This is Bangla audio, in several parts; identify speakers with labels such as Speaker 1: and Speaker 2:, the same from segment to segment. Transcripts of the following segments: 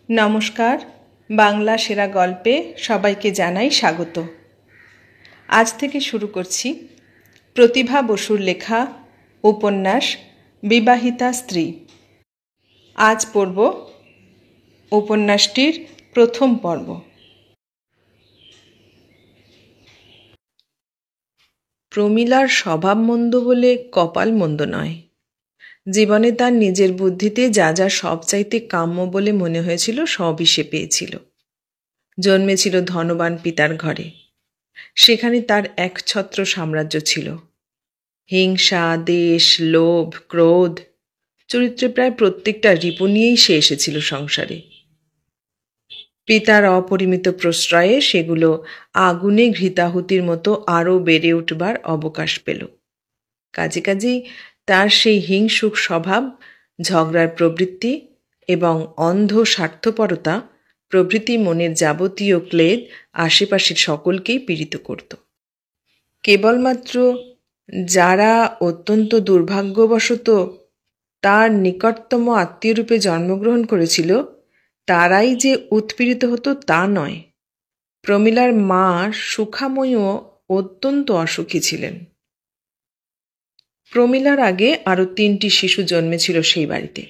Speaker 1: নমস্কার, বাংলা সেরা গল্পে সবাইকে জানাই স্বাগত। আজ থেকে শুরু করছি প্রতিভা বসুর লেখা উপন্যাস বিবাহিতা স্ত্রী। আজ পড়ব উপন্যাসটির প্রথম পর্ব। প্রমীলার স্বভাব মন্দ বলে কপাল মন্দ নয়। জীবনে তার নিজের বুদ্ধিতে যা যা সবচাইতে কাম্য বলে মনে হয়েছিল সবই সে পেয়েছিল। জন্মেছিল ধনবান পিতার ঘরে। সেখানে তার একছত্র সাম্রাজ্য ছিল। হিংসা, দেশ, লোভ, ক্রোধ, চরিত্রে প্রায় প্রত্যেকটা রিপু নিয়েই সে এসেছিল সংসারে। পিতার অপরিমিত প্রশ্রয়ে সেগুলো আগুনে ঘৃতাহুতির মতো আরও বেড়ে উঠবার অবকাশ পেল। কাজেই তার সেই হিংসুক স্বভাব, ঝগড়ার প্রবৃত্তি এবং অন্ধ স্বার্থপরতা প্রভৃতি মনের যাবতীয় ক্লেদ আশেপাশের সকলকেই পীড়িত করত। কেবলমাত্র যারা অত্যন্ত দুর্ভাগ্যবশত তার নিকটতম আত্মীয়রূপে জন্মগ্রহণ করেছিল তারাই যে উৎপীড়িত হতো তা নয়। প্রমীলার মা সুখাময়ীও অত্যন্ত অসুখী ছিলেন। প্রমীলার আগে আরও 3টি শিশু জন্মেছিল সেই বাড়িতে।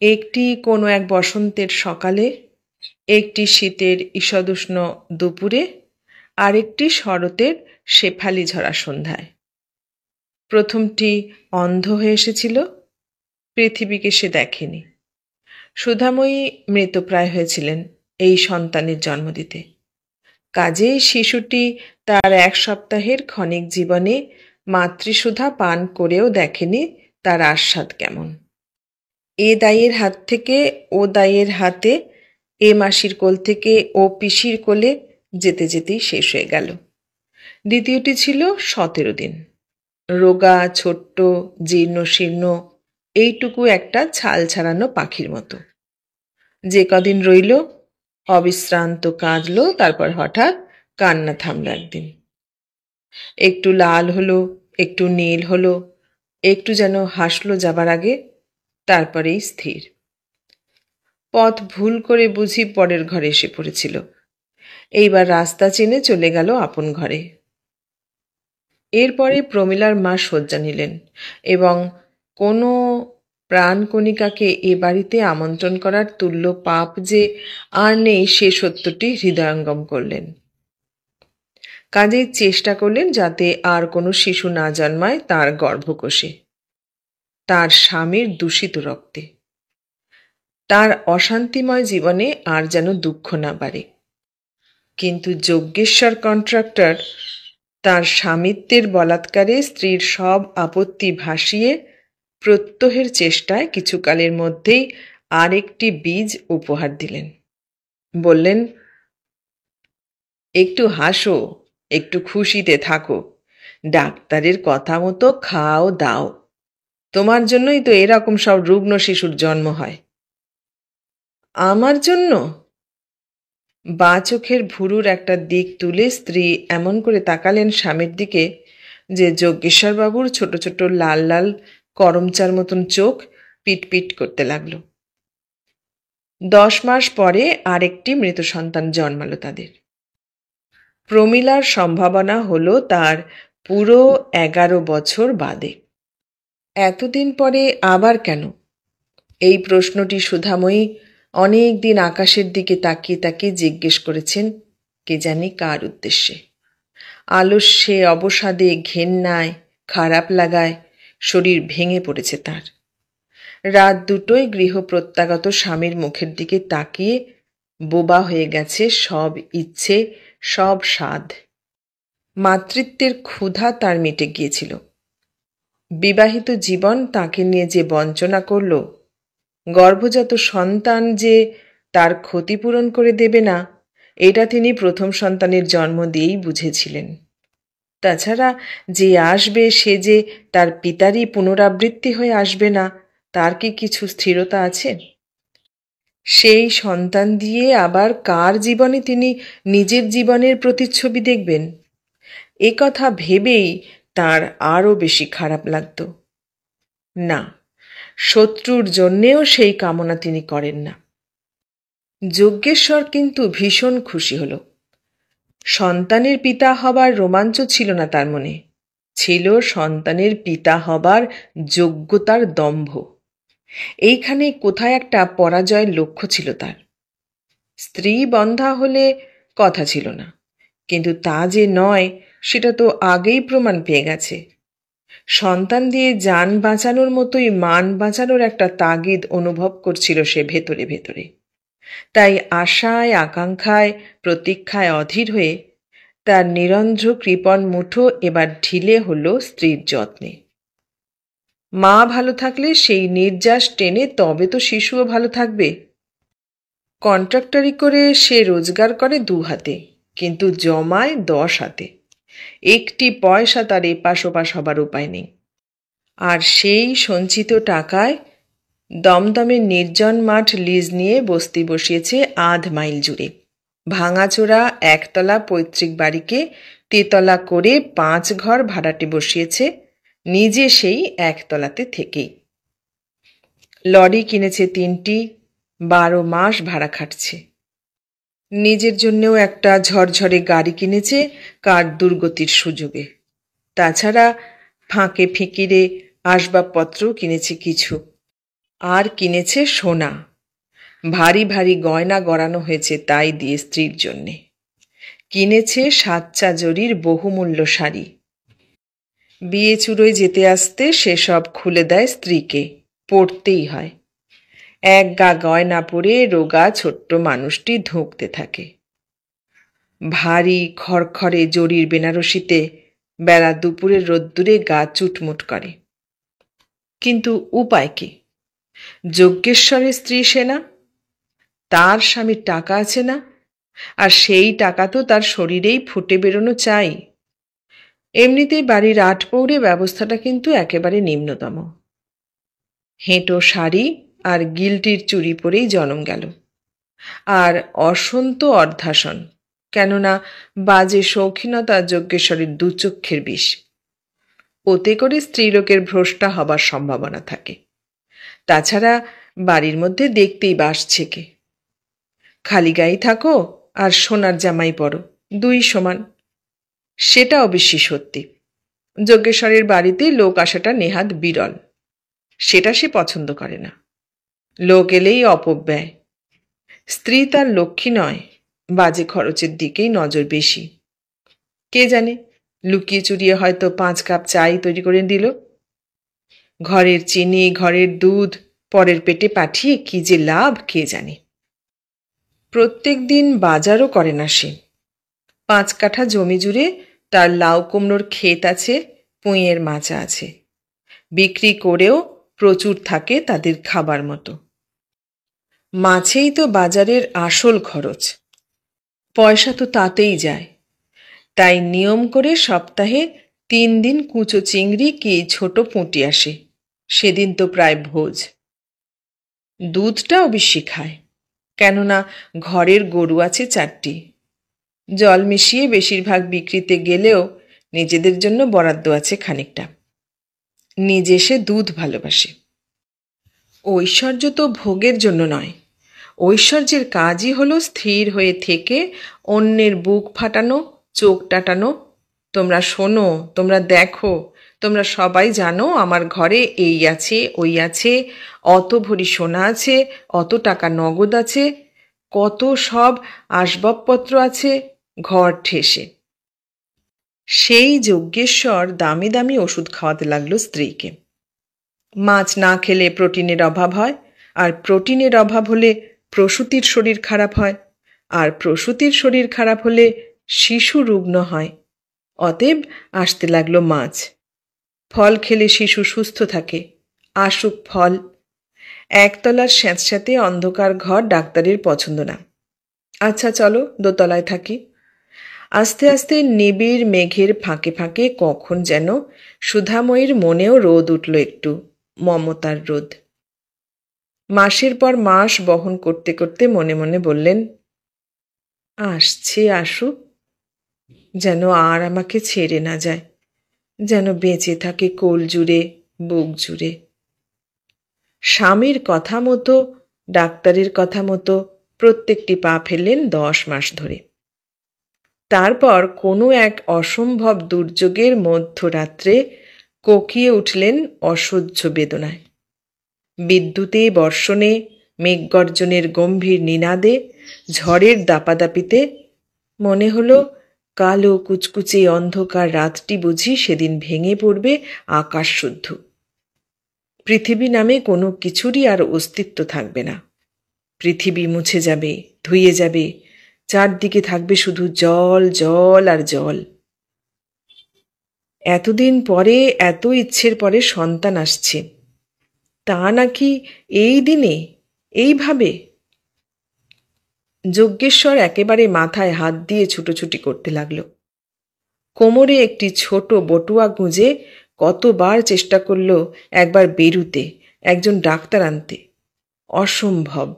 Speaker 1: একটি কোনো এক বসন্তের সকালে, একটি শীতের ঈষদুষ্ণ দুপুরে, আর একটি শরতের শেফালি ঝরা সন্ধ্যায়। প্রথমটি অন্ধ হয়ে এসেছিল, পৃথিবীকে সে দেখেনি। সুধাময়ী মৃতপ্রায় হয়েছিলেন এই সন্তানের জন্ম দিতে। কাজেই শিশুটি তার 1 সপ্তাহের ক্ষণিক জীবনে মাতৃসুধা পান করেও দেখেনি তার আস্বাদ কেমন। এ দাইয়ের হাত থেকে ও দাইয়ের হাতে, এ মাসির কোল থেকে ও পিসির কোলে যেতে যেতেই শেষ হয়ে গেল। দ্বিতীয়টি ছিল 17 দিন। রোগা, ছোট্ট, জীর্ণ শীর্ণ, এইটুকু একটা ছাল ছাড়ানো পাখির মতো। যে কদিন রইল অবিশ্রান্ত কাঁদল, তারপর হঠাৎ কান্না থামল একদিন। একটু লাল হলো, একটু নীল হলো, একটু যেন হাসলো যাবার আগে, তারপরেই স্থির। পথ ভুল করে বুঝি পরের ঘরে এসে পড়েছিল। এইবার রাস্তা চেনে চলে গেল আপন ঘরে। এরপরে প্রমীলার মা শয্যা নিলেন এবং কোনো প্রাণকণিকাকে এ বাড়িতে আমন্ত্রণ করার তুল্য পাপ যে আর নেই সে সত্যটি হৃদয়ঙ্গম করলেন। কাজেই চেষ্টা করলেন যাতে আর কোনো শিশু না জন্মায় তার গর্ভকোষে, তার স্বামীর দূষিত রক্তে। তার অশান্তিময় জীবনে আর যেন দুঃখ না বাড়ে। কিন্তু যজ্ঞেশ্বর কন্ট্রাক্টর তার স্বামিত্বের বলাৎকারে স্ত্রীর সব আপত্তি ভাসিয়ে প্রত্যহের চেষ্টায় কিছুকালের মধ্যেই আরেকটি বীজ উপহার দিলেন। বললেন, একটু হাসো, একটু খুশিতে থাকো, ডাক্তারের কথা মতো খাও দাও, তোমার জন্যই তো এরকম সব রুগ্ন শিশুর জন্ম হয়। আমার জন্য? বাঁ চোখের ভুরুর একটা দিক তুলে স্ত্রী এমন করে তাকালেন স্বামীর দিকে যে যজ্ঞেশ্বরবাবুর ছোট ছোট লাল লাল করমচার মতন চোখ পিটপিট করতে লাগলো। 10 মাস পরে আরেকটি মৃত সন্তান জন্মালো তাদের। প্রমীলার সম্ভাবনা হলো তার পুরো 11 বছর বাদে। এতদিন পরে আবার কেন? এই প্রশ্নটি সুধাময়ী অনেক দিন আকাশের দিকে তাকিয়ে তাকিয়ে জিজ্ঞেস করেছেন, কে জানি কার উদ্দেশ্যে। আলস্যে, অবসাদে, ঘেন্নায়, খারাপ লাগায় শরীর ভেঙে পড়েছে তার। রাত 2টোয় গৃহ প্রত্যাগত স্বামীর মুখের দিকে তাকিয়ে বোবা হয়ে গেছে সব ইচ্ছে, সব স্বাদ। মাতৃত্বের ক্ষুধা তার মিটে গিয়েছিল। বিবাহিত জীবন তাকে নিয়ে যে বঞ্চনা করল, গর্ভজাত সন্তান যে তার ক্ষতিপূরণ করে দেবে না, এটা তিনি প্রথম সন্তানের জন্ম দিয়েই বুঝেছিলেন। তাছাড়া যে আসবে সে যে তার পিতারই পুনরাবৃত্তি হয়ে আসবে না, তার কি কিছু স্থিরতা আছে? সেই সন্তান দিয়ে আবার কার জীবনে তিনি নিজের জীবনের প্রতিচ্ছবি দেখবেন, এ কথা ভেবেই তার আরও বেশি খারাপ লাগত। না, শত্রুর জন্যেও সেই কামনা তিনি করেন না। যজ্ঞেশ্বর কিন্তু ভীষণ খুশি হল। সন্তানের পিতা হবার রোমাঞ্চ ছিল না তার মনে, ছিল সন্তানের পিতা হবার যোগ্যতার দম্ভ। এইখানে কোথায় একটা পরাজয়ের লক্ষ্য ছিল তার। স্ত্রী বন্ধা হলে কথা ছিল না, কিন্তু তা যে নয় সেটা তো আগেই প্রমাণ পেয়ে গেছে। সন্তান দিয়ে জান বাঁচানোর মতোই মান বাঁচানোর একটা তাগিদ অনুভব করছিল সে ভেতরে ভেতরে। তাই আশায় আকাঙ্ক্ষায় প্রতীক্ষায় অধীর হয়ে তার নিরন্ধ্র কৃপণ মুঠো এবার ঢিলে হল স্ত্রীর যত্নে। মা ভালো থাকলে সেই নির্যাস টেনে তবে তো শিশুও ভালো থাকবে। কন্ট্রাক্টরি করে সে রোজগার করে 2 হাতে, কিন্তু জমায় 10 হাতে। একটি পয়সা তার এপাশ ওপাশ হবার উপায় নেই। আর সেই সঞ্চিত টাকায় দমদমে নির্জন মাঠ লিজ নিয়ে বস্তি বসিয়েছে 1/2 মাইল জুড়ে। ভাঙাচোরা একতলা পৈতৃক বাড়িকে তেতলা করে 5 ঘর ভাড়াটে বসিয়েছে, নিজে সেই একতলাতে থেকেই। লরি কিনেছে 3টি, 12 মাস ভাড়া খাটছে। নিজের জন্যেও একটা ঝরঝরে গাড়ি কিনেছে কার দুর্গতির সুযোগে। তাছাড়া ফাঁকে ফিকিরে আসবাবপত্রও কিনেছে কিছু, আর কিনেছে সোনা। ভারী ভারী গয়না গড়ানো হয়েছে তাই দিয়ে স্ত্রীর জন্যে। কিনেছে 7 জরির বহুমূল্য শাড়ি। বিয়ে চুড়োয় যেতে আসতে সেসব খুলে দেয় স্ত্রীকে, পড়তেই হয়। এক গা গয়না পরে রোগা ছোট্ট মানুষটি ধুঁকতে থাকে। ভারী খড়খড়ে জরির বেনারসিতে বেলা দুপুরের রোদ্দুরে গা চুটমুট করে। কিন্তু উপায় কি? যজ্ঞেশ্বরের স্ত্রী সে না? তার স্বামীর টাকা আছে না? আর সেই টাকা তো তার শরীরেই ফুটে বেরোনো চাই। এমনিতেই বাড়ির 8 পৌরে ব্যবস্থাটা কিন্তু একেবারে নিম্নতম। হেঁটো শাড়ি আর গিলটির চুড়ি পরেই জন্ম গেল। আর অসন্ত অর্ধাসন, কেননা বাজে শৌখিনতা যজ্ঞেশ্বরের 2 চক্ষের বিষ। ওতে করে স্ত্রীলোকের ভ্রষ্টা হবার সম্ভাবনা থাকে। তাছাড়া বাড়ির মধ্যে দেখতেই বাসছে কে। খালি গায়ে থাকো আর সোনার জামাই পরো, 2 সমান। সেটা অবশ্যই সত্যি। যজ্ঞেশ্বরের বাড়িতে লোক আসাটা নেহাত বিরল। সেটা সে পছন্দ করে না। লোক এলেই অপব্যয়। স্ত্রী তার লক্ষ্মী নয়, বাজে খরচের দিকেই নজর বেশি। কে জানে, লুকিয়ে চুরিয়ে হয়তো 5 কাপ চাই তৈরি করে দিল। ঘরের চিনি ঘরের দুধ পরের পেটে পাঠিয়ে কি যে লাভ কে জানে। প্রত্যেক দিন বাজারও করে না সে। 5 কাঠা জমি জুড়ে তার লাউ কুমড়োর ক্ষেত আছে, পুঁইয়ের মাচা আছে। বিক্রি করেও প্রচুর থাকে তাদের খাবার মতো। মাছেই তো বাজারের আসল খরচ। পয়সা তো তাতেই যায়। তাই নিয়ম করে সপ্তাহে 3 দিন কুচো চিংড়ি কি ছোট পুঁটি আসে। সেদিন তো প্রায় ভোজ। দুধটা অবশ্যই খায়, কেননা ঘরের গরু আছে 4টি। জল মিশিয়ে বেশিরভাগ বিক্রিতে গেলেও নিজেদের জন্য বরাদ্দ আছে খানিকটা। নিজে সে দুধ ভালোবাসে। ঐশ্বর্য তো ভোগের জন্য নয়। ঐশ্বর্যের কাজই হলো স্থির হয়ে থেকে অন্যের বুক ফাটানো, চোখ টাটানো। তোমরা শোনো, তোমরা দেখো, তোমরা সবাই জানো আমার ঘরে এই আছে ওই আছে, অত ভরি সোনা আছে, অত টাকা নগদ আছে, কত সব আসবাবপত্র আছে ঘর ঠেসে। সেই যজ্ঞেশ্বর দামি দামি ওষুধ খাওয়াতে লাগলো স্ত্রীকে। মাছ না খেলে প্রোটিনের অভাব হয়, আর প্রোটিনের অভাব হলে প্রসূতির শরীর খারাপ হয়, আর প্রসূতির শরীর খারাপ হলে শিশু রুগ্ন হয়। অতএব আসতে লাগলো মাছ। ফল খেলে শিশু সুস্থ থাকে, আসুক ফল। একতলার স্যাঁতস্যাঁতে অন্ধকার ঘর ডাক্তারের পছন্দ না। আচ্ছা চলো দোতলায় থাকি। আস্তে আস্তে নিবিড় মেঘের ফাঁকে ফাঁকে কখন যেন সুধাময়ীর মনেও রোদ উঠল, একটু মমতার রোদ। মাসের পর মাস বহন করতে করতে মনে মনে বললেন, আসছে আসুক, যেন আর আমাকে ছেড়ে না যায়, যেন বেঁচে থাকে কোল জুড়ে বুক জুড়ে। স্বামীর কথা মতো, ডাক্তারের কথা মতো প্রত্যেকটি পা ফেললেন 10 মাস ধরে। তারপর কোনো এক অসম্ভব দুর্যোগের মধ্যরাত্রে কোকিয়ে উঠলেন অসহ্য বেদনায়। বিদ্যুতে, বর্ষণে, মেঘগর্জনের গম্ভীর নিনাদে, ঝড়ের দাপাদাপিতে মনে হলো কালো কুচকুচে অন্ধকার রাতটি বুঝি সেদিন ভেঙে পড়বে আকাশশুদ্ধ। পৃথিবী নামে কোনো কিছুরই আর অস্তিত্ব থাকবে না। পৃথিবী মুছে যাবে, ধুয়ে যাবে, চারদিকে থাকবে শুধু জল, জল আর জল। এতদিন পরে, এত ইচ্ছের পরে সন্তান আসছে, তা নাকি এই দিনে, এইভাবে? যজ্ঞেশ্বর একেবারে মাথায় হাত দিয়ে ছুটোছুটি করতে লাগল। কোমরে একটি ছোট বটুয়া গুঁজে কতবার চেষ্টা করল একবার বেরুতে, একজন ডাক্তার আনতে। অসম্ভব।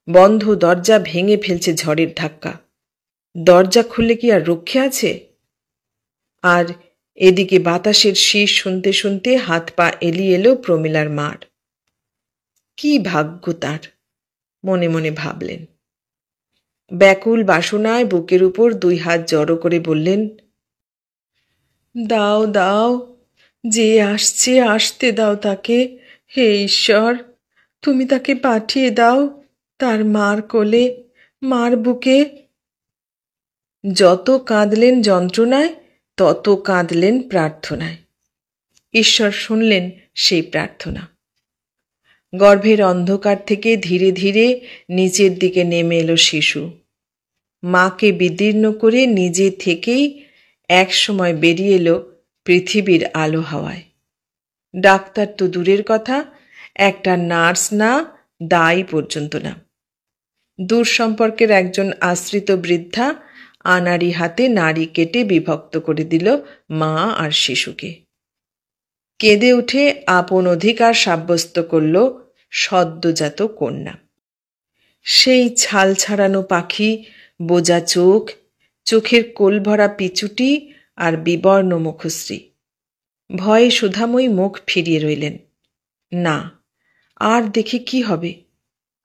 Speaker 1: বন্ধ দরজা ভেঙে ফেলছে ঝড়ের ধাক্কা। দরজা খুললে কি আর রক্ষে আছে? আর এদিকে বাতাসের শীষ শুনতে শুনতে হাত পা এলিয়ে এলো প্রমীলার মার। কি ভাগ্য তার, মনে মনে ভাবলেন। ব্যাকুল বাসনায় বুকের উপর 2 হাত জড়ো করে বললেন, দাও দাও, যে আসছে আসতে দাও তাকে। হে ঈশ্বর, তুমি তাকে পাঠিয়ে দাও তার মার কোলে, মার বুকে। যত কাঁদলেন যন্ত্রণায়, তত কাঁদলেন প্রার্থনায়। ঈশ্বর শুনলেন সেই প্রার্থনা। গর্ভের অন্ধকার থেকে ধীরে ধীরে নিচের দিকে নেমে এলো শিশু। মাকে বিদীর্ণ করে নিজে থেকেই এক সময় বেরিয়ে এলো পৃথিবীর আলো হাওয়ায়। ডাক্তার তো দূরের কথা, একটা নার্স না, দাই পর্যন্ত না। দূর সম্পর্কের একজন আশ্রিত বৃদ্ধা আনাড়ি হাতে নাড়ি কেটে বিভক্ত করে দিল মা আর শিশুকে। কেঁদে উঠে আপন অধিকার সাব্যস্ত করল সদ্যজাত কন্যা। সেই ছাল ছাড়ানো পাখি, বোজা চোখ, চোখের কোল ভরা পিচুটি আর বিবর্ণ মুখশ্রী। ভয়ে সুধাময়ী মুখ ফিরিয়ে রইলেন। না, আর দেখে কি হবে?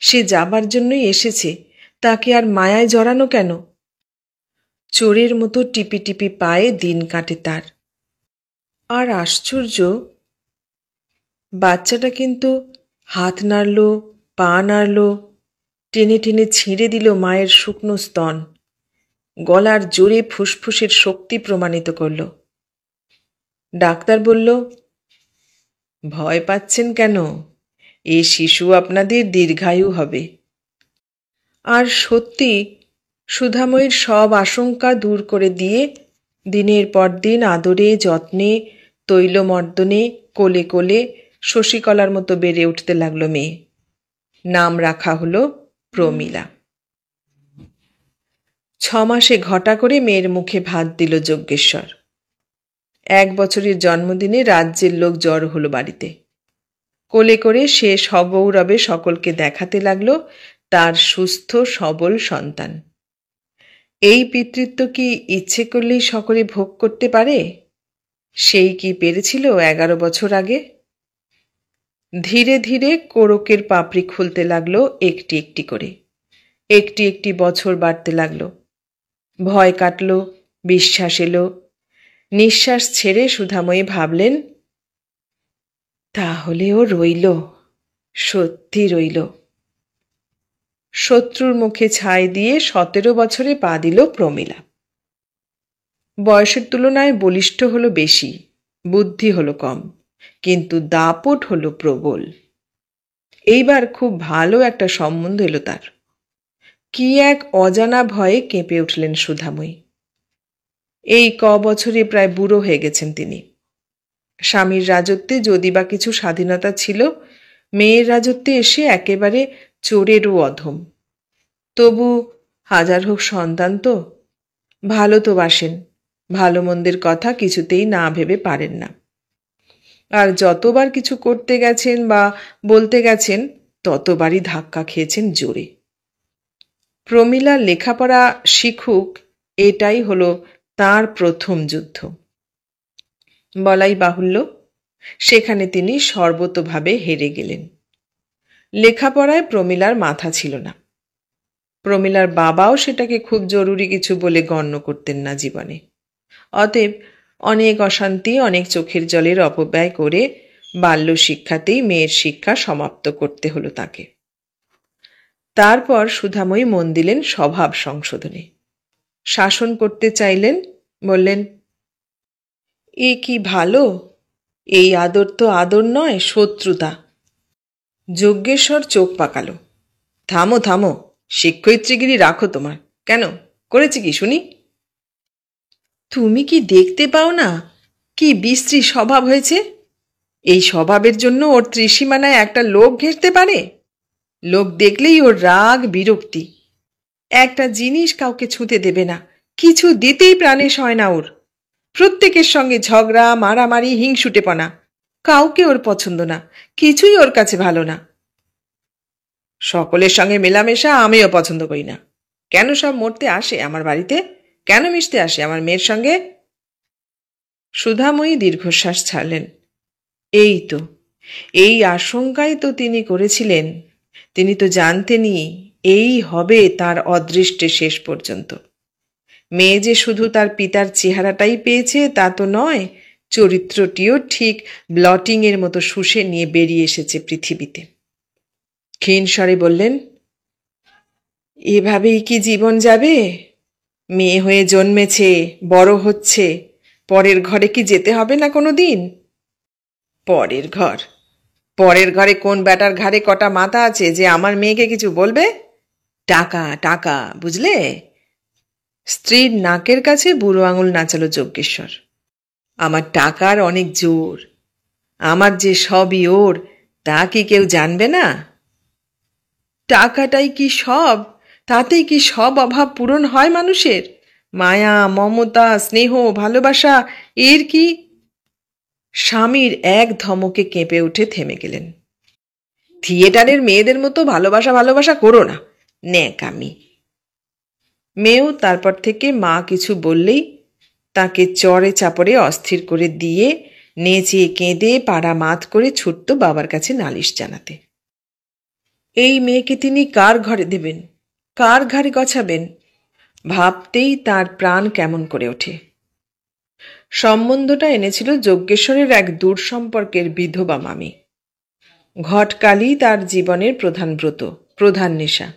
Speaker 1: সে যাবার জন্যই এসেছে, তাকে আর মায়ায় জড়ানো কেন? চোরের মতো টিপি টিপি পায়ে দিন কাটে তার। আর আশ্চর্য, বাচ্চাটা কিন্তু হাত নাড়ল, পা নাড়ল, টেনে টেনে ছিঁড়ে দিল মায়ের শুকনো স্তন, গলার জোরে ফুসফুসের শক্তি প্রমাণিত করল। ডাক্তার বলল, ভয় পাচ্ছেন কেন? এ শিশু আপনাদের দীর্ঘায়ু হবে। আর সত্যি সুধাময়ীর সব আশঙ্কা দূর করে দিয়ে দিনের পর দিন আদরে যত্নে, তৈলমর্দনে, কোলে কোলে শশীকলার মতো বেড়ে উঠতে লাগল মেয়ে। নাম রাখা হলো প্রমীলা। 6 মাসে ঘটা করে মেয়ের মুখে ভাত দিল যজ্ঞেশ্বর। 1 বছরের জন্মদিনে রাজ্যের লোক জড়ো হলো বাড়িতে। কোলে করে সে সগৌরবে সকলকে দেখাতে লাগলো তার সুস্থ সবল সন্তান। এই পিতৃত্ব কি ইচ্ছে করলেই সকলে ভোগ করতে পারে? সেই কি পেরেছিল 11 বছর আগে? ধীরে ধীরে কোরকের পাপড়ি খুলতে লাগলো একটি একটি করে। একটি একটি বছর বাড়তে লাগলো। ভয় কাটল, বিশ্বাস এলো। নিঃশ্বাস ছেড়ে সুধাময়ী ভাবলেন, তাহলেও রইল, সত্যি রইল। শত্রুর মুখে ছাই দিয়ে 17 বছরে পা দিল প্রমীলা। বয়সের তুলনায় বলিষ্ঠ হলো বেশি, বুদ্ধি হলো কম, কিন্তু দাপট হলো প্রবল। এইবার খুব ভালো একটা সম্বন্ধ এলো তার। কি এক অজানা ভয়ে কেঁপে উঠলেন সুধাময়ী। এই বছরে প্রায় বুড়ো হয়ে গেছেন তিনি। স্বামীর রাজত্বে যদি বা কিছু স্বাধীনতা ছিল, মেয়ের রাজত্বে এসে একেবারে চোরেরও অধম। তবু হাজার হোক সন্তান তো, ভালো তো বাসেন, ভালো মন্দের কথা কিছুতেই না ভেবে পারেন না। আর যতবার কিছু করতে গেছেন বা বলতে গেছেন, ততবারই ধাক্কা খেয়েছেন জোরে। প্রমীলা লেখাপড়া শিখুক, এটাই হলো তার প্রথম যুদ্ধ। বলাই বাহুল্য, সেখানে তিনি সর্বতোভাবে হেরে গেলেন। লেখাপড়ায় প্রমীলার মাথা ছিল না। প্রমীলার বাবাও সেটাকে খুব জরুরি কিছু বলে গণ্য করতেন না জীবনে। অতএব অনেক অশান্তি, অনেক চোখের জলের অপব্যয় করে বাল্য শিক্ষাতেই মেয়ের শিক্ষা সমাপ্ত করতে হলো তাকে। তারপর সুধাময়ী মন দিলেন স্বভাব সংশোধনে। শাসন করতে চাইলেন, বললেন, এ কি ভালো? এই আদর তো আদর নয়, শত্রুতা। যজ্ঞেশ্বর চোখ পাকালো। থামো থামো, শিক্ষয়িত্রীগিরি রাখো তোমার। কেন, করেছি কি শুনি? তুমি কি দেখতে পাও না কি বিশ্রী স্বভাব হয়েছে? এই স্বভাবের জন্য ওর ত্রিসীমানায় একটা লোক ঘেঁষতে পারে? লোক দেখলেই ওর রাগ, বিরক্তি। একটা জিনিস কাউকে ছুঁতে দেবে না, কিছু দিতেই প্রাণে সয় না ওর। প্রত্যেকের সঙ্গে ঝগড়া, মারামারি, হিংসুটেপনা। কাউকে ওর পছন্দ না, কিছুই ওর কাছে ভালো না। সকলের সঙ্গে মেলামেশা আমিও পছন্দ করি না। কেন সব মরতে আসে আমার বাড়িতে? কেন মিশতে আসে আমার মেয়ের সঙ্গে? সুধাময়ী দীর্ঘশ্বাস ছাড়লেন। এই আশঙ্কাই তো তিনি করেছিলেন। তিনি তো জানতেনই এই হবে তার অদৃষ্টে শেষ পর্যন্ত। মেয়ে যে শুধু তার পিতার চেহারাটাই পেয়েছে তা তো নয়, চরিত্রটিও ঠিক ব্লটিংয়ের মতো শুষে নিয়ে বেরিয়ে এসেছে পৃথিবীতে। ক্ষীণ স্বরে বললেন, এভাবেই কি জীবন যাবে? মেয়ে হয়ে জন্মেছে, বড় হচ্ছে, পরের ঘরে কি যেতে হবে না কোনো দিন? পরের ঘর? পরের ঘরে কোন ব্যাটার ঘাড়ে কটা মাথা আছে যে আমার মেয়েকে কিছু বলবে? টাকা টাকা, বুঝলে? স্ত্রীর নাকের কাছে বুড়ো আঙুল নাচালো যজ্ঞেশ্বর। আমার টাকার অনেক জোর, আমার যে সবই ওর, তা কি কেউ জানবে না? টাকাটাই কি সব? তাতেই কি সব অভাব পূরণ হয় মানুষের? মায়া, মমতা, স্নেহ, ভালোবাসা, এর কি? স্বামীর এক ধমকে কেঁপে উঠে থেমে গেলেন। থিয়েটারের মেয়েদের মতো ভালোবাসা ভালোবাসা করো না, ন্যাকামি। মেয়েও তারপর থেকে মা কিছু বললেই তাকে চড়ে চাপড়ে অস্থির করে দিয়ে নেচে কেঁদে পাড়া মাত করে ছুটত বাবার কাছে নালিশ জানাতে। এই মেয়েকে তিনি কার ঘরে দেবেন, কার ঘাড়ে গছাবেন, ভাবতেই তার প্রাণ কেমন করে ওঠে। সম্বন্ধটা এনেছিল যজ্ঞেশ্বরের এক দূর সম্পর্কের বিধবা মামি। ঘটকালই তার জীবনের প্রধান ব্রত, প্রধান নেশা।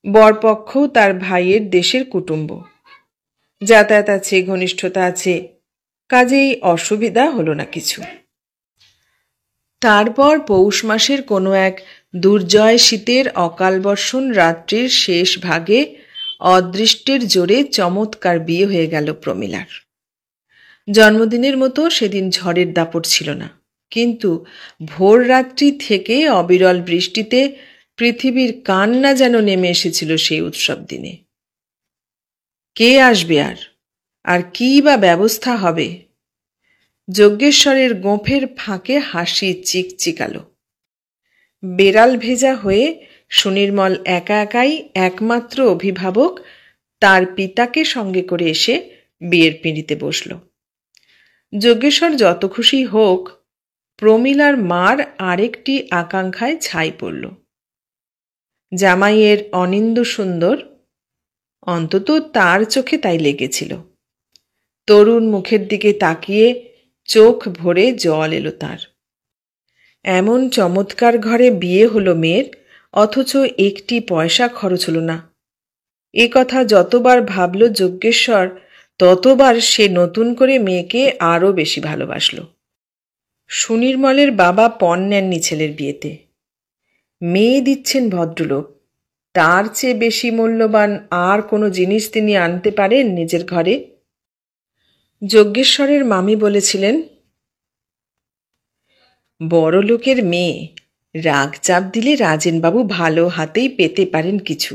Speaker 1: বরপক্ষও তার ভাইয়ের দেশের কুটুম্ব। যাতায়াত আছে, ঘনিষ্ঠতা আছে, কাজেই অসুবিধা হলো না কিছু। তারপর পৌষ মাসের কোনো এক দুর্জয় শীতের অকাল বর্ষণ রাত্রির শেষ ভাগে অদৃষ্টের জোরে চমৎকার বিয়ে হয়ে গেল প্রমীলার। জন্মদিনের মতো সেদিন ঝড়ের দাপট ছিল না, কিন্তু ভোর রাত্রি থেকে অবিরল বৃষ্টিতে পৃথিবীর কান্না যেন নেমে এসেছিল সেই উৎসব দিনে। কে আসবে আর কী বা ব্যবস্থা হবে? যজ্ঞেশ্বরের গোঁফের ফাঁকে হাসি চিকচিকালো। বেড়াল ভেজা হয়ে সুনির্মল একা একাই একমাত্র অভিভাবক তার পিতাকে সঙ্গে করে এসে বিয়ের পিঁড়িতে বসল। যজ্ঞেশ্বর যত খুশি হোক, প্রমীলার মার আরেকটি আকাঙ্ক্ষায় ছাই পড়ল। জামাইয়ের অনিন্দ্য সুন্দর, অন্তত তার চোখে তাই লেগেছিল। তরুণ মুখের দিকে তাকিয়ে চোখ ভরে জল এলো তার। এমন চমৎকার ঘরে বিয়ে হলো মেয়ের, অথচ একটি পয়সা খরচ হলো না। এ কথা যতবার ভাবল যজ্ঞেশ্বর, ততবার সে নতুন করে মেয়েকে আরও বেশি ভালোবাসল। সুনির্মলের বাবা পণ নেননি ছেলের বিয়েতে। মেয়ে দিচ্ছেন ভদ্রলোক, তার চেয়ে বেশি মূল্যবান আর কোনো জিনিস তিনি আনতে পারেন নিজের ঘরে? যজ্ঞেশ্বরের মামি বলেছিলেন, বড় লোকের মেয়ে, রাগ চাপ দিলে রাজেনবাবু ভালো হাতেই পেতে পারেন কিছু।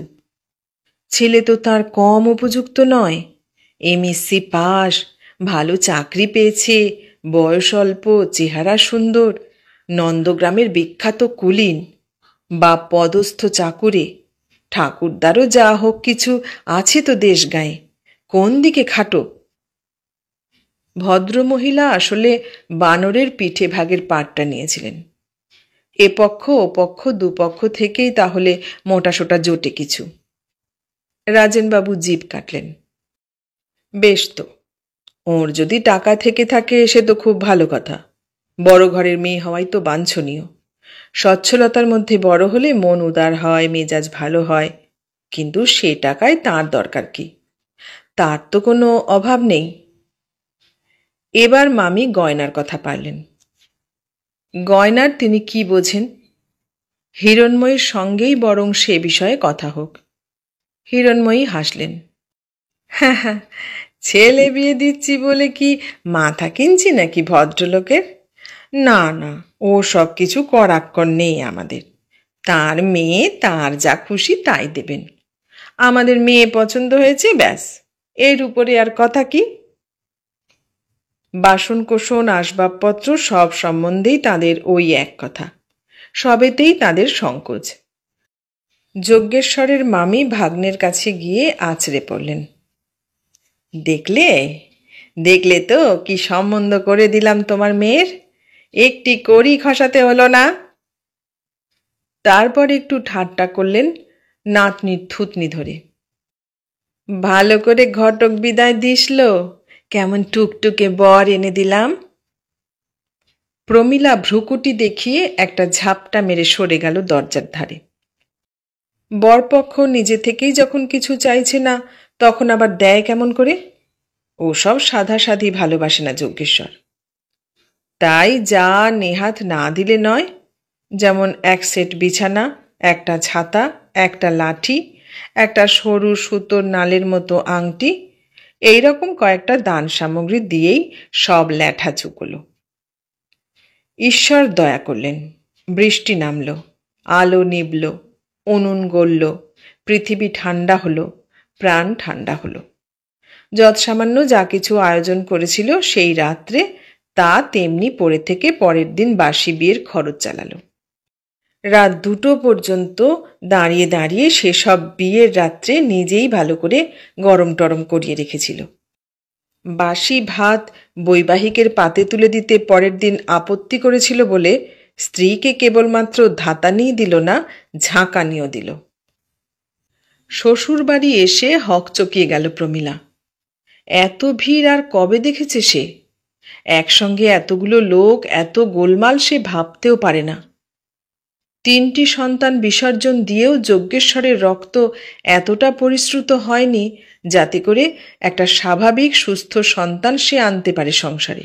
Speaker 1: ছেলে তো তার কম উপযুক্ত নয়, এমএসসি পাস, ভালো চাকরি পেয়েছে, বয়স অল্প, চেহারা সুন্দর, নন্দগ্রামের বিখ্যাত কুলীন বা পদস্থ চাকুরে, ঠাকুরদারও যা হোক কিছু আছে তো দেশ গায়ে, কোন দিকে খাটো? ভদ্রমহিলা আসলে বানরের পিঠে ভাগের পাটটা নিয়েছিলেন। এ পক্ষ ও পক্ষ দুপক্ষ থেকেই তাহলে মোটাসোটা জোটে কিছু। রাজেনবাবু জিভ কাটলেন। বেশ তো, ওর যদি টাকা থেকে থাকে সে তো খুব ভালো কথা। বড় ঘরের মেয়ে হওয়াই তো বাঞ্ছনীয়। সচ্ছলতার মধ্যে বড় হলে মন উদার হয়, মেজাজ ভালো হয়। কিন্তু সে টাকায় তার দরকার কি? তার তো কোনো অভাব নেই। এবার মামি গয়নার কথা পারলেন। গয়নার তিনি কি বোঝেন? হিরণময়ীর সঙ্গেই বরং সে বিষয়ে কথা হোক। হিরণময়ী হাসলেন। হ্যাঁ হ্যাঁ, ছেলে বিয়ে দিচ্ছি বলে কি মাথা কিনছি নাকি ভদ্রলোকের? না না, ও সব কিছু করাক্কর নেই আমাদের। তার মেয়ে তার যা খুশি তাই দেবেন। আমাদের মেয়ে পছন্দ হয়েছে, ব্যাস, এর উপরে আর কথা কি? বাসনকোসন আসবাবপত্র সব সম্বন্ধেই তাদের ওই এক কথা। সবেতেই তাদের সংকোচ। যজ্ঞেশ্বরের মামি ভাগ্নের কাছে গিয়ে আছড়ে পড়লেন। দেখলে দেখলে তো কি সম্বন্ধ করে দিলাম তোমার মেয়ের? একটি কড়ি খসাতে হলো না। তারপর একটু ঠাট্টা করলেন নাতনির থুতনি ধরে। ভালো করে ঘটক বিদায় দিসল, কেমন টুকটুকে বর এনে দিলাম। প্রমীলা ভ্রুকুটি দেখিয়ে একটা ঝাপটা মেরে সরে গেল দরজার ধারে। বরপক্ষ নিজে থেকেই যখন কিছু চাইছে না, তখন আবার দেয় কেমন করে? ওসব সাধাসাধি ভালোবাসে না যজ্ঞেশ্বর। তাই যা নেহাত না দিলে নয়, যেমন এক সেট বিছানা, একটা ছাতা, একটা লাঠি, একটা সরু সুতোর নালের মতো আংটি, এইরকম কয়েকটা দান সামগ্রী দিয়েই সব ল্যাঠা চুকলো। ঈশ্বর দয়া করলেন, বৃষ্টি নামল, আলো নিবল, উনুন গলল, পৃথিবী ঠান্ডা হলো, প্রাণ ঠান্ডা হলো। যৎসামান্য যা কিছু আয়োজন করেছিল সেই রাত্রে তা তেমনি পড়ে থেকে পরের দিন বাসি বিয়ের খরচ চালালো। রাত 2টো পর্যন্ত দাঁড়িয়ে দাঁড়িয়ে সেসব বিয়ের রাত্রে নিজেই ভালো করে গরম টরম করিয়ে রেখেছিল। বাসি ভাত বৈবাহিকের পাতে তুলে দিতে পরের দিন আপত্তি করেছিল বলে স্ত্রীকে কেবলমাত্র ধাতানিই দিল না, ঝাঁকানিও দিল। শ্বশুর বাড়ি এসে হকচকিয়ে গেল প্রমীলা। এত ভিড় আর কবে দেখেছে সে? একসঙ্গে এতগুলো লোক, এত গোলমাল সে ভাবতেও পারে না। 3টি সন্তান বিসর্জন দিয়েও যজ্ঞেশ্বরের রক্ত এতটা পরিশ্রুত হয়নি যাতে করে একটা স্বাভাবিক সুস্থ সন্তান সে আনতে পারে সংসারে।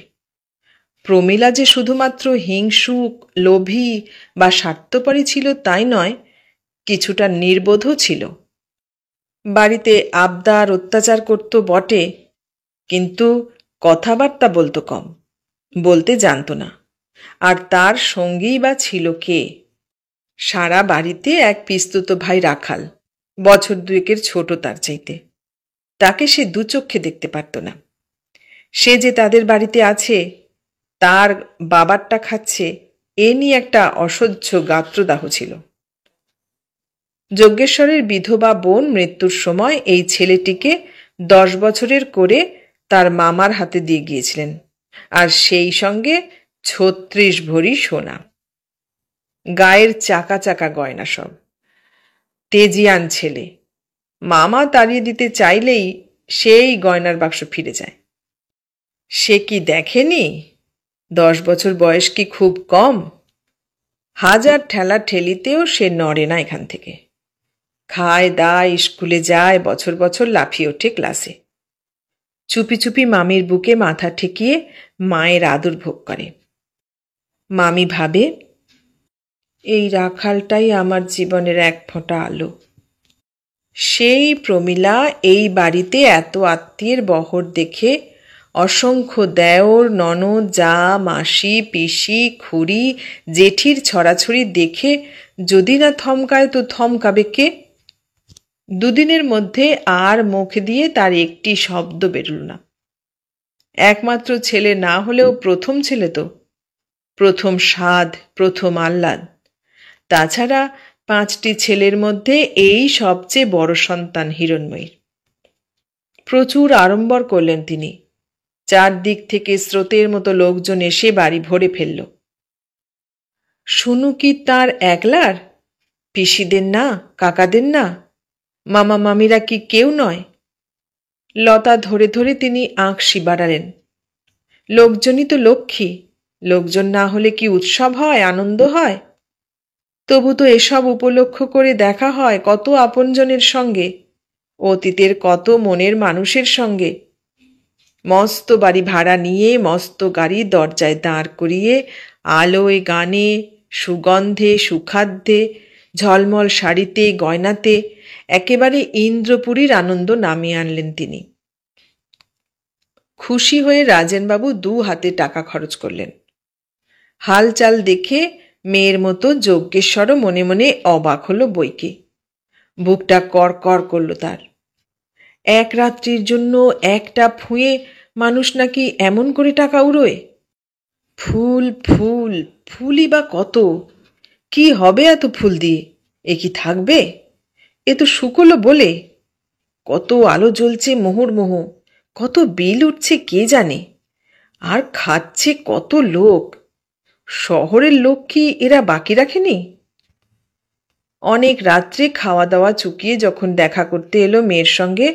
Speaker 1: প্রমীলা যে শুধুমাত্র হিংসুক, লোভী বা স্বার্থপরী ছিল তাই নয়, কিছুটা নির্বোধও ছিল। বাড়িতে আবদার অত্যাচার করত বটে, কিন্তু কথাবার্তা বলতো কম, বলতে জানত না। আর তার সঙ্গীই বা ছিল কে? সারা বাড়িতে এক পিস্তুত ভাই রাখাল, বছর 2-এর ছোট তার চাইতে। তাকে সে দুচক্ষে দেখতে পারত না। সে যে তাদের বাড়িতে আছে, তার বাবারটা খাচ্ছে, এ নিয়ে একটা অসহ্য গাত্রদাহ ছিল। যজ্ঞেশ্বরের বিধবা বোন মৃত্যুর সময় এই ছেলেটিকে 10 বছরের করে তার মামার হাতে দিয়ে গিয়েছিলেন, আর সেই সঙ্গে 36 ভরি সোনা। গায়ের চাকা চাকা গয়না সব। তেজিয়ান ছেলে, মামা তাড়িয়ে দিতে চাইলেই সেই গয়নার বাক্স ফিরে যায়। সে কি দেখেনি 10 বছর বয়স কি খুব কম? 1000 ঠেলা ঠেলিতেও সে নড়ে না এখান থেকে। খায় দায়, স্কুলে যায়, বছর বছর লাফিয়ে ওঠে ক্লাসে। চুপি চুপি মামির বুকে মাথা ঠেকিয়ে মায়ের আদর ভোগ করে। মামি ভাবে, এই রাখালটাই আমার জীবনের এক ফোঁটা আলো। সেই প্রমীলা এই বাড়িতে এত আত্মীয়ের বহর দেখে, অসংখ্য দেওর, ননদ, যা, মাসি, পিসি, খুড়ি, জেঠির ছড়াছড়ি দেখে যদি না থমকায় তো থমকাবে কে? 2 দিনের মধ্যে আর মুখ দিয়ে তার একটি শব্দ বেরোল না। একমাত্র ছেলে না হলেও প্রথম ছেলে তো, প্রথম স্বাদ, প্রথম আহ্লাদ। তাছাড়া 5টি ছেলের মধ্যে এই সবচেয়ে বড় সন্তান হিরণময়ীর। প্রচুর আড়ম্বর করলেন তিনি। 4 দিক থেকে স্রোতের মতো লোকজন এসে বাড়ি ভরে ফেলল। শুনু কি তার একলার? পিসিদের না, কাকাদের না? মামা মামিরা কি কেউ নয়? লতা ধরে ধরে তিনি আঁকশি বাড়ালেন। লোকজনই তো লক্ষ্মী, লোকজন না হলে কি উৎসব হয়, আনন্দ হয়? তবু তো এসব উপলক্ষ করে দেখা হয় কত আপনজনের সঙ্গে, অতীতের কত মনের মানুষের সঙ্গে। মস্ত বাড়ি ভাড়া নিয়ে মস্ত গাড়ি দরজায় দাঁড় করিয়ে আলোয় গানে সুগন্ধে সুখাদ্যে ঝলমল শাড়িতে গয়নাতে একেবারে ইন্দ্রপুরীর আনন্দ নামিয়ে আনলেন তিনি। খুশি হয়ে রাজেনবাবু 2 হাতে টাকা খরচ করলেন। হালচাল দেখে মেয়ের মতো যজ্ঞেশ্বরও মনে মনে অবাক হলো বইকে। বুকটা কড়কড় করল তার। এক রাত্রির জন্য একটা ফুঁয়ে মানুষ নাকি এমন করে টাকা উড়োয়? ফুল ফুল ফুলই বা কত, কি হবে এত ফুল দিয়ে? এ কি থাকবে? এ তো শুকলো বলে। কত আলো জ্বলছে মুহুর্মুহু, কত বিল উঠছে কে জানে, আর খাচ্ছে কত লোক। শহরের লোক কি এরা বাকি রাখেনি? অনেক রাত্রে খাওয়া দাওয়া চুকিয়ে যখন দেখা করতে এলো মেয়ের সঙ্গে,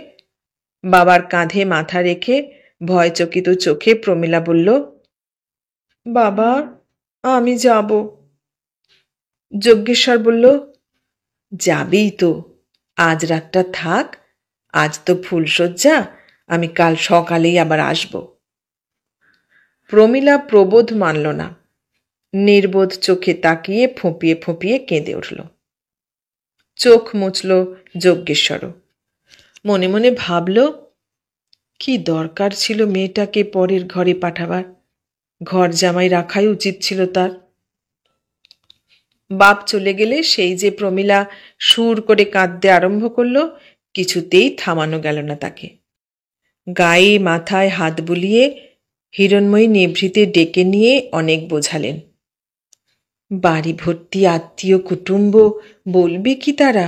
Speaker 1: বাবার কাঁধে মাথা রেখে ভয়চকিত চোখে প্রমীলা বলল, বাবা, আমি যাব। যজ্ঞেশ্বর বলল, যাবেই তো, আজ রাতটা থাক, আজ তো ফুলশয্যা, আমি কাল সকালেই আবার আসব। প্রমীলা প্রবোধ মানল না, নির্বোধ চোখে তাকিয়ে ফুঁপিয়ে ফুঁপিয়ে কেঁদে উঠল। চোখ মুছল যজ্ঞেশ্বরও। মনে মনে ভাবল, কি দরকার ছিল মেয়েটাকে পরের ঘরে পাঠাবার? ঘর জামাই রাখাই উচিত ছিল তার। বাপ চলে গেলে সেই যে প্রমীলা সুর করে কাঁদতে আরম্ভ করল, কিছুতেই থামানো গেল না তাকে। গায়ে মাথায় হাত বুলিয়ে হিরণময়ী নিভৃতে ডেকে নিয়ে অনেক বোঝালেন। বাড়ি ভর্তি আত্মীয় কুটুম্ব, বলবে কি তারা?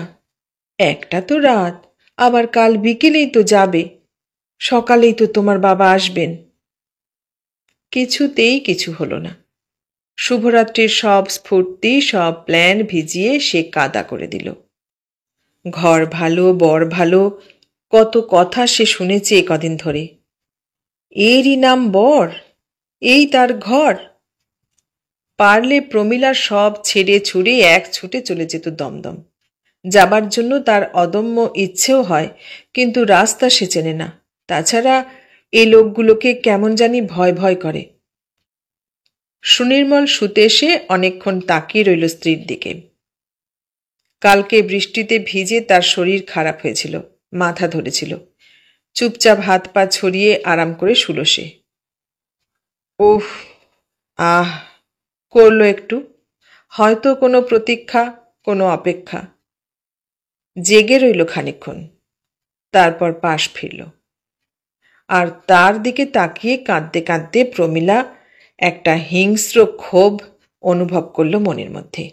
Speaker 1: একটা তো রাত, আবার কাল বিকেলেই তো যাবে, সকালেই তো তোমার বাবা আসবেন। কিছুতেই কিছু হলো না। শুভরাত্রির সব স্ফূর্তি, সব প্ল্যান ভিজিয়ে সে কাদা করে দিল। ঘর ভালো, বর ভালো, কত কথা সে শুনেছে কদিন ধরে। এরই নাম বর, এই তার ঘর। পারলে প্রমীলা সব ছেড়ে ছুড়ে এক ছুটে চলে যেত দমদম। যাবার জন্য তার অদম্য ইচ্ছেও হয়, কিন্তু রাস্তা সে চেনে না। তাছাড়া এই লোকগুলোকে কেমন জানি ভয় ভয় করে। সুনির্মল শুতে এসে অনেকক্ষণ তাকিয়ে রইল স্ত্রীর দিকে। কালকে বৃষ্টিতে ভিজে তার শরীর খারাপ হয়েছিল, মাথা ধরেছিল। চুপচাপ হাত পা ছড়িয়ে আরাম করে শুল সে। উফ, আহ করল একটু, হয়তো কোনো প্রতীক্ষা, কোনো অপেক্ষা। জেগে রইল খানিকক্ষণ, তারপর পাশ ফিরল। আর তার দিকে তাকিয়ে কাঁদতে কাঁদতে প্রমীলা একটা হিংস্র ক্ষোভ অনুভব করল মনের মধ্যে।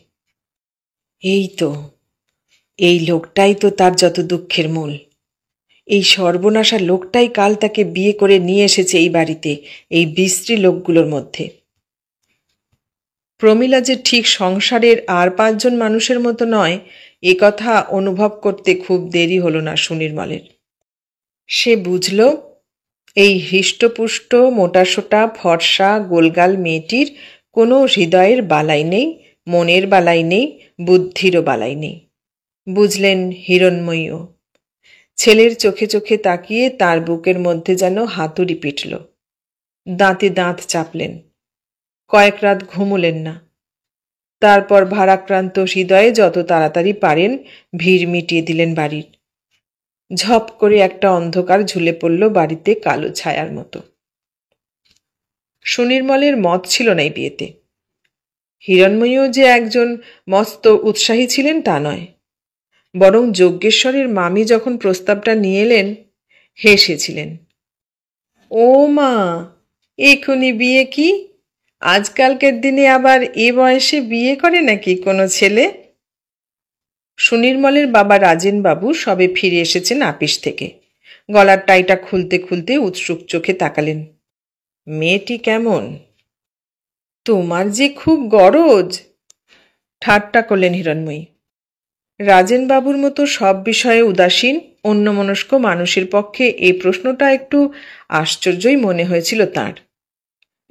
Speaker 1: এই তো, এই লোকটাই তো তার যত দুঃখের মূল। এই সর্বনাশা লোকটাই কাল তাকে বিয়ে করে নিয়ে এসেছে এই বাড়িতে, এই বিশ্রী লোকগুলোর মধ্যে। প্রমীলা যে ঠিক সংসারের আর 5 জন মানুষের মতো নয়, এ কথা অনুভব করতে খুব দেরি হলো না সুনির্মলের। সে বুঝল, এই হৃষ্টপুষ্ট মোটাসোটা ফর্সা গোলগাল মেয়েটির কোনো হৃদয়ের বালাই নেই, মনের বালাই নেই, বুদ্ধিরও বালাই নেই। বুঝলেন হিরণময়ীও। ছেলের চোখে চোখে তাকিয়ে তার বুকের মধ্যে যেন হাতুড়ি পিটল। দাঁতে দাঁত চাপলেন। কয়েক রাত ঘুমুলেন না। তারপর ভারাক্রান্ত হৃদয়ে যত তাড়াতাড়ি পারেন ভিড় মিটিয়ে দিলেন বাড়ির। ঝপ করে একটা অন্ধকার ঝুলে পড়ল বাড়িতে কালো ছায়ার মতো। সুনির্মলের মত ছিল না এই বিয়েতে। হিরণময়ীও যে একজন মস্ত উৎসাহী ছিলেন তা নয়, বরং যজ্ঞেশ্বরের মামি যখন প্রস্তাবটা নিয়ে এলেন, হেসেছিলেন। ও মা, এখনই বিয়ে কি? আজকালকের দিনে আবার এ বয়সে বিয়ে করে নাকি কোনো ছেলে? সুনির্মলের বাবা রাজেনবাবু সবে ফিরে এসেছেন আপিস থেকে। গলার টাইটা খুলতে খুলতে উৎসুক চোখে তাকালেন। মেয়েটি কেমন? তোমার যে খুব গরজ, ঠাট্টা করলেন হিরণময়ী। রাজেনবাবুর মতো সব বিষয়ে উদাসীন অন্যমনস্ক মানুষের পক্ষে এই প্রশ্নটা একটু আশ্চর্যই মনে হয়েছিল তাঁর।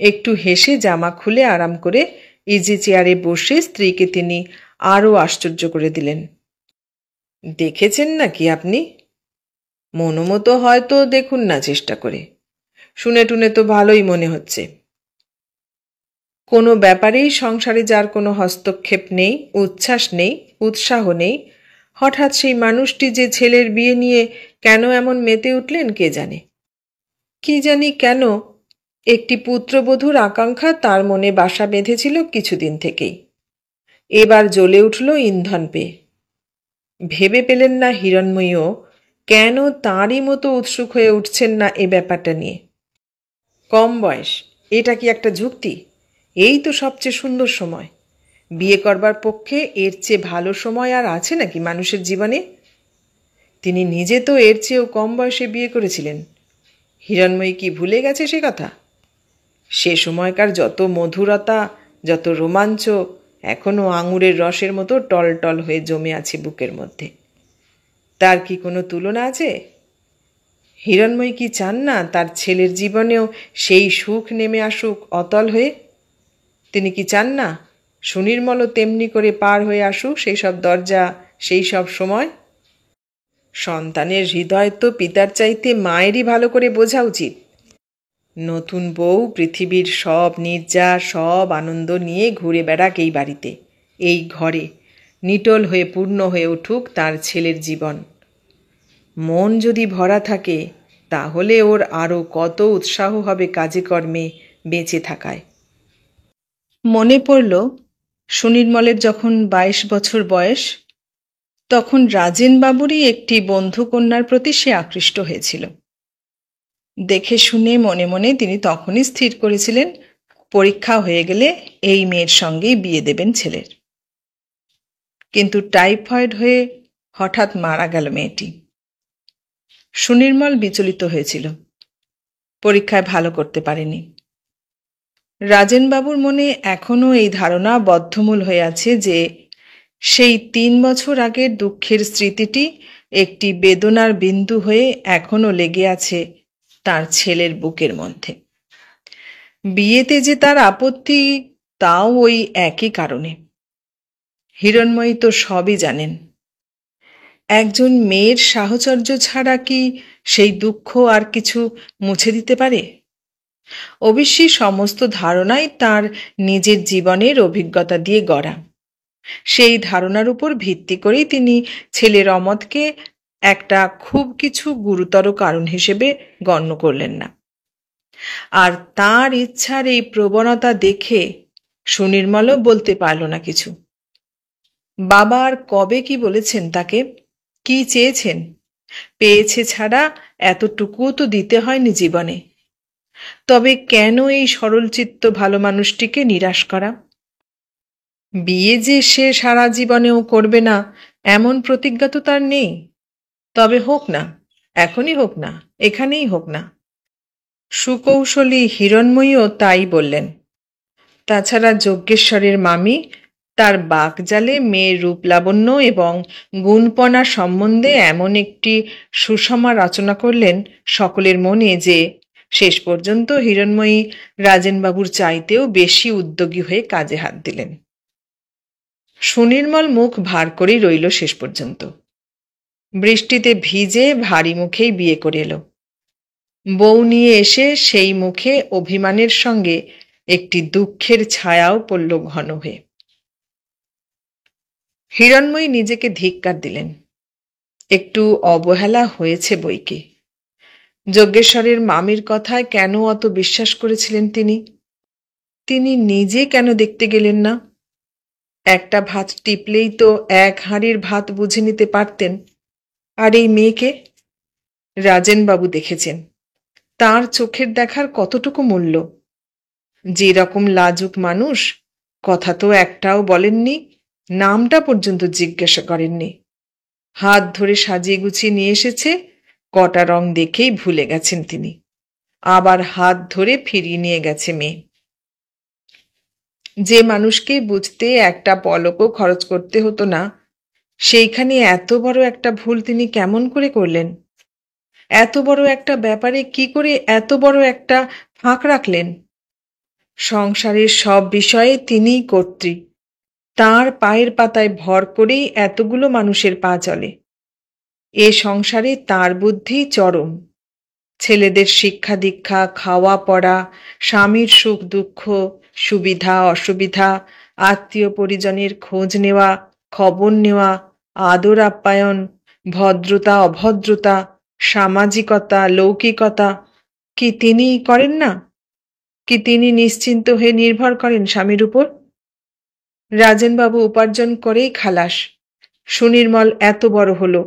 Speaker 1: একটু হেসে জামা খুলে আরাম করে ইজি চেয়ারে বসে স্ত্রীকে তিনি আরও আশ্চর্য করে দিলেন। দেখেছেন নাকি আপনি? মনোমতো হয়তো দেখুন না চেষ্টা করে। শুনে টুনে তো ভালোই মনে হচ্ছে। কোনো ব্যাপারেই সংসারে যার কোনো হস্তক্ষেপ নেই, উচ্ছ্বাস নেই, উৎসাহ নেই, হঠাৎ সেই মানুষটি যে ছেলের বিয়ে নিয়ে কেন এমন মেতে উঠলেন কে জানে। কি জানি কেন একটি পুত্রবধূর আকাঙ্ক্ষা তার মনে বাসা বেঁধেছিল কিছুদিন থেকেই। এবার জ্বলে উঠল ইন্ধন পেয়ে। ভেবে পেলেন না হিরণময়ীও কেন তাঁরই মতো উৎসুক হয়ে উঠছেন না এ ব্যাপারটা নিয়ে। কম বয়স, এটা কি একটা যুক্তি? এই তো সবচেয়ে সুন্দর সময়। বিয়ে করবার পক্ষে এর চেয়ে ভালো সময় আর আছে নাকি মানুষের জীবনে? তিনি নিজে তো এর চেয়েও কম বয়সে বিয়ে করেছিলেন। হিরণময়ী কি ভুলে গেছে সে কথা? সে সময়কার যত মধুরতা, যত রোমাঞ্চ এখনও আঙুরের রসের মতো টলটল হয়ে জমে আছে বুকের মধ্যে। তার কি কোনো তুলনা আছে? হিরণময়ী কি চান না তার ছেলের জীবনেও সেই সুখ নেমে আসুক অতল হয়ে? তিনি কি চান না সুনির্মলও তেমনি করে পার হয়ে আসুক সেই সব দরজা, সেই সব সময়? সন্তানের হৃদয় তো পিতার চাইতে মায়েরই ভালো করে বোঝা উচিত। নতুন বউ পৃথিবীর সব নির্যাস, সব আনন্দ নিয়ে ঘুরে বেড়াক এই বাড়িতে, এই ঘরে, নিটোল হয়ে পূর্ণ হয়ে উঠুক তার ছেলের জীবন। মন যদি ভরা থাকে তাহলে ওর আরও কত উৎসাহ হবে কাজে কর্মে, বেঁচে থাকায়। মনে পড়ল সুনির্মলের যখন 22 বছর বয়স, তখন রাজেনবাবুরই একটি বন্ধুকন্যার প্রতি সে আকৃষ্ট হয়েছিল। দেখে শুনে মনে মনে তিনি তখনই স্থির করেছিলেন পরীক্ষা হয়ে গেলে এই মেয়ের সঙ্গেই বিয়ে দেবেন ছেলের। কিন্তু টাইফয়েড হয়ে হঠাৎ মারা গেল মেয়েটি। সুনির্মল বিচলিত হয়েছিল, পরীক্ষায় ভালো করতে পারেনি। রাজেনবাবুর মনে এখনও এই ধারণা বদ্ধমূল হয়ে আছে যে সেই 3 বছর আগের দুঃখের স্মৃতিটি একটি বেদনার বিন্দু হয়ে এখনও লেগে আছে তার ছেলের বুকের মধ্যে। বিয়েতে যে তার আপত্তি, তাও ওই একই কারণে। হিরণময়ী তো সবই জানেন। একজন মেয়ের সাহচর্য ছাড়া কি সেই দুঃখ আর কিছু মুছে দিতে পারে? অবশ্যই সমস্ত ধারণাই তার নিজের জীবনের অভিজ্ঞতা দিয়ে গড়া। সেই ধারণার উপর ভিত্তি করেই তিনি ছেলের অমতকে একটা খুব কিছু গুরুতর কারণ হিসেবে গণ্য করলেন না। আর তার ইচ্ছার এই প্রবণতা দেখে সুনির্মলও বলতে পারল না কিছু। বাবা আর কবে কি বলেছেন তাকে, কি চেয়েছেন? পেয়েছে ছাড়া এতটুকুও তো দিতে হয়নি জীবনে। তবে কেন এই সরলচিত্ত ভালো মানুষটিকে নিরাশ করা? বিয়ে যে সে সারা জীবনেও করবে না এমন প্রতিজ্ঞা তো তার নেই। তবে হোক না, এখনই হোক না, এখানেই হোক না। সুকৌশলী হিরণময়ীও তাই বললেন। তাছাড়া যজ্ঞেশ্বরের মামি তার বাকজালে মেয়ের রূপলাবণ্য এবং গুণপনা সম্বন্ধে এমন একটি সুষমা রচনা করলেন সকলের মনে যে শেষ পর্যন্ত হিরণময়ী রাজেনবাবুর চাইতেও বেশি উদ্যোগী হয়ে কাজে হাত দিলেন। সুনির্মল মুখ ভার করেই রইল শেষ পর্যন্ত। বৃষ্টিতে ভিজে ভারী মুখেই বিয়ে করে এলো। বউ নিয়ে এসে সেই মুখে অভিমানের সঙ্গে একটি দুঃখের ছায়াও পড়ল ঘন হয়ে। হিরণময়ী নিজেকে ধিক্কার দিলেন। একটু অবহেলা হয়েছে বইকে। যজ্ঞেশ্বরের মামির কথায় কেন অত বিশ্বাস করেছিলেন তিনি? তিনি নিজে কেন দেখতে গেলেন না? একটা ভাত টিপলেই তো 1 হাঁড়ির ভাত বুঝে নিতে পারতেন। আর এই মেয়েকে রাজেনবাবু দেখেছেন। তার চোখের দেখার কতটুকু মূল্য? যে রকম লাজুক মানুষ, কথা তো একটাও বলেননি, নামটা পর্যন্ত জিজ্ঞাসা করেননি। হাত ধরে সাজিয়ে গুছিয়ে নিয়ে এসেছে, কটা রং দেখেই ভুলে গেছেন তিনি। আবার হাত ধরে ফিরিয়ে নিয়ে গেছে মেয়ে। যে মানুষকে বুঝতে একটা পলকও খরচ করতে হতো না, সেইখানে এত বড় একটা ভুল তিনি কেমন করে করলেন? এত বড় একটা ব্যাপারে কি করে এত বড় একটা ফাঁক রাখলেন? সংসারের সব বিষয়ে তিনিই কর্ত্রী। তাঁর পায়ের পাতায় ভর করেই এতগুলো মানুষের পা চলে। এ সংসারে তাঁর বুদ্ধি চরম। ছেলেদের শিক্ষা দীক্ষা, খাওয়া পড়া, স্বামীর সুখ দুঃখ, সুবিধা অসুবিধা, আত্মীয় পরিজনের খোঁজ নেওয়া, খবর নেওয়া, আদর আপ্যায়ন, ভদ্রতা অভদ্রতা, সামাজিকতা লৌকিকতা, কি তিনি করেন না? কি তিনি নিশ্চিন্ত হয়ে নির্ভর করেন স্বামীর উপর? রাজেনবাবু উপার্জন করেই খালাস। সুনির্মল এত বড় হলো,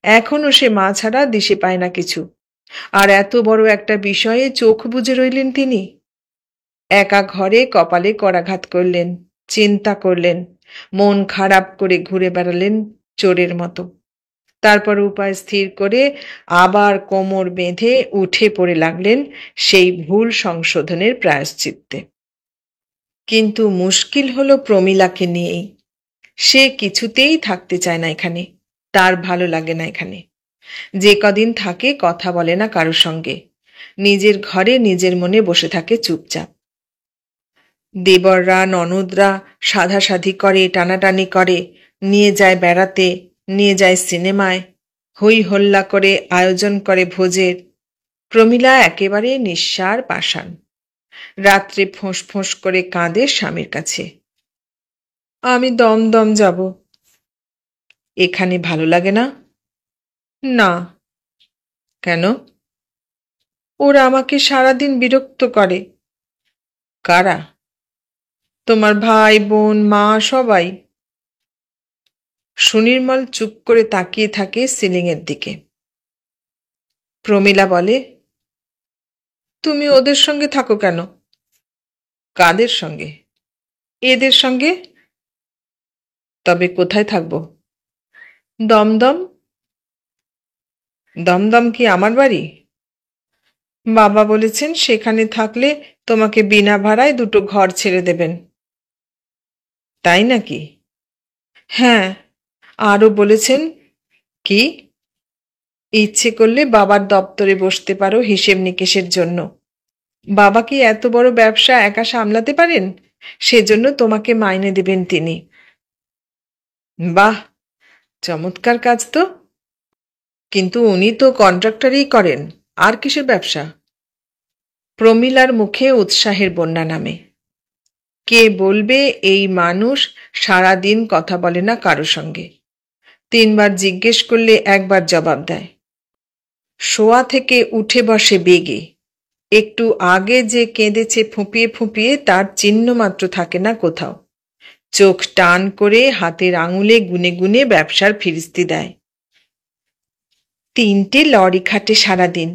Speaker 1: এখনো সে মা ছাড়া দিশে পায় না কিছু। আর এত বড় একটা বিষয়ে চোখ বুজে রইলেন তিনি। একা ঘরে কপালে করাঘাত করলেন, চিন্তা করলেন, মন খারাপ করে ঘুরে বেড়ালেন চোরের মতো। তারপর উপায় স্থির করে আবার কোমর বেঁধে উঠে পড়ে লাগলেন সেই ভুল সংশোধনের প্রায়শ্চিত্তে। কিন্তু মুশকিল হলো প্রমীলাকে নিয়েই। সে কিছুতেই থাকতে চায় না এখানে, তার ভালো লাগে না এখানে। যে কদিন থাকে কথা বলে না কারোর সঙ্গে, নিজের ঘরে নিজের মনে বসে থাকে চুপচাপ। দেবররা ননদরা সাধাসাধি করে, টানাটানি করে, নিয়ে যায় বেড়াতে, নিয়ে যায় সিনেমায়, হই হল্লা করে আয়োজন করে ভোজের। প্রমীলা একেবারে নিঃসার পাষাণ। রাত্রে ফোঁস ফোঁস করে কাঁদে স্বামীর কাছে, আমি দমদম যাব। এখানে ভালো লাগে না? না। কেন? ওরা আমাকে সারাদিন বিরক্ত করে। কারা? তোমার ভাই বোন মা সবাই। সুনির্মল চুপ করে তাকিয়ে থাকে সিলিংয়ের দিকে। প্রমীলা বলে, তুমি ওদের সঙ্গে থাকো কেন? কাদের সঙ্গে? এদের সঙ্গে। তবে কোথায় থাকবো? দমদম। দমদম কি আমার বাড়ি? বাবা বলেছেন সেখানে থাকলে তোমাকে বিনা ভাড়ায় দুটো ঘর ছেড়ে দেবেন। তাই নাকি? হ্যাঁ, আরও বলেছেন। কি? ইচ্ছে করলে বাবার দপ্তরে বসতে পারো হিসেব নিকেশের জন্য। বাবা কি এত বড় ব্যবসা একা সামলাতে পারেন? সেজন্য তোমাকে মাইনে দেবেন তিনি। বাহ, চমৎকার কাজ তো। কিন্তু উনি তো কন্ট্রাক্টরই করেন, আর কিসের ব্যবসা? প্রমীলার মুখে উৎসাহের বন্যা নামে। কে বলবে এই মানুষ সারাদিন কথা বলে না কারো সঙ্গে। 3 বার জিজ্ঞেস করলে একবার জবাব দেয়। শোয়া থেকে উঠে বসে বেগে। একটু আগে যে কেঁদেছে ফুঁপিয়ে ফুঁপিয়ে তার চিহ্ন মাত্র থাকে না কোথাও। চোখ টান করে হাতের আঙুলে গুনে গুনে ব্যবসার ফিরিস্তি দেয়। 3টে লরি খাটে সারাদিন,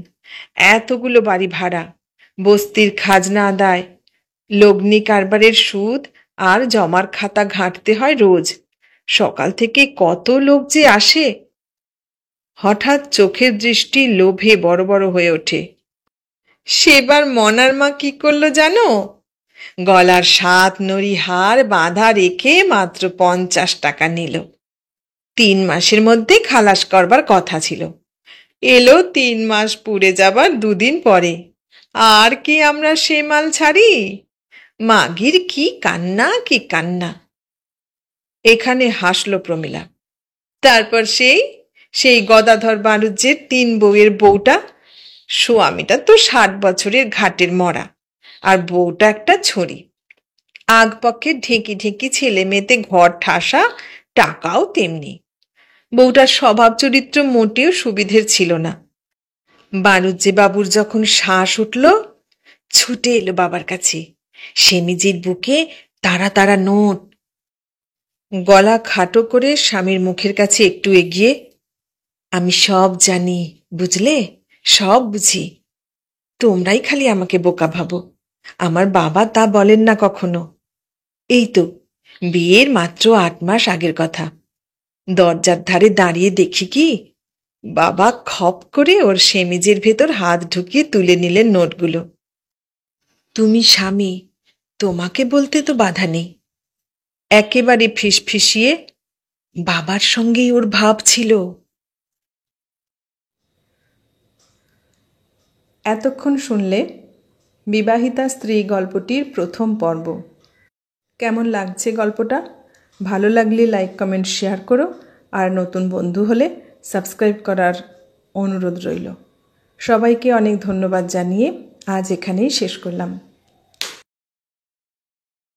Speaker 1: এতগুলো বাড়ি ভাড়া, বস্তির খাজনা আদায়, লগ্নি কারবারের সুদ আর জমার খাতা ঘাঁটতে হয় রোজ। সকাল থেকে কত লোক যে আসে। হঠাৎ চোখের দৃষ্টি লোভে বড় বড় হয়ে ওঠে। সেবার মনার মা কি করলো জানো? গলার 7 নড়ি হার বাঁধা রেখে মাত্র 50 টাকা নিল। 3 মাসের মধ্যে খালাস করবার কথা ছিল, এলো 3 মাস পুড়ে যাবার 2 দিন পরে। আর কি আমরা সে মাল ছাড়ি? মাগির কি কান্না কি কান্না। এখানে হাসলো প্রমীলা। তারপর সেই গদাধর বাণুজ্যের 3 বউয়ের বউটা। স্বামীটা তো 60 বছরের ঘাটের মরা, আর বউটা একটা ছড়ি। আগপক্ষে ঢেঁকি ঢেঁকি ছেলে মেয়েতে ঘর ঠাসা, টাকাও তেমনি। বউটার স্বভাব চরিত্র মোটেও সুবিধের ছিল না। বাণুজ্যে বাবুর যখন শ্বাস উঠল, ছুটে এলো বাবার কাছে। সেমিজির বুকে তারা তারা নোট। গলা খাটো করে স্বামীর মুখের কাছে একটু এগিয়ে, আমি সব জানি, বুঝলে, সব বুঝি। তোমরাই খালি আমাকে বোকা ভাবো। আমার বাবা তা বলেন না কখনো। এই তো বিয়ের মাত্র 8 মাস আগের কথা। দরজার ধারে দাঁড়িয়ে দেখি কি, বাবা খপ করে ওর সেমিজের ভেতর হাত ঢুকিয়ে তুলে নিলেন নোটগুলো। তুমি স্বামী, তোমাকে বলতে তো বাধা নেই। একেবারে ফিসফিসিয়ে, বাবার সঙ্গেই ওর ভাব ছিল। এতক্ষণ শুনলে বিবাহিতা স্ত্রী গল্পটির প্রথম পর্ব। কেমন লাগছে গল্পটা? ভালো লাগলে লাইক, কমেন্ট, শেয়ার করো। আর নতুন বন্ধু হলে সাবস্ক্রাইব করার অনুরোধ রইল। সবাইকে অনেক ধন্যবাদ জানিয়ে আজ এখানেই শেষ করলাম।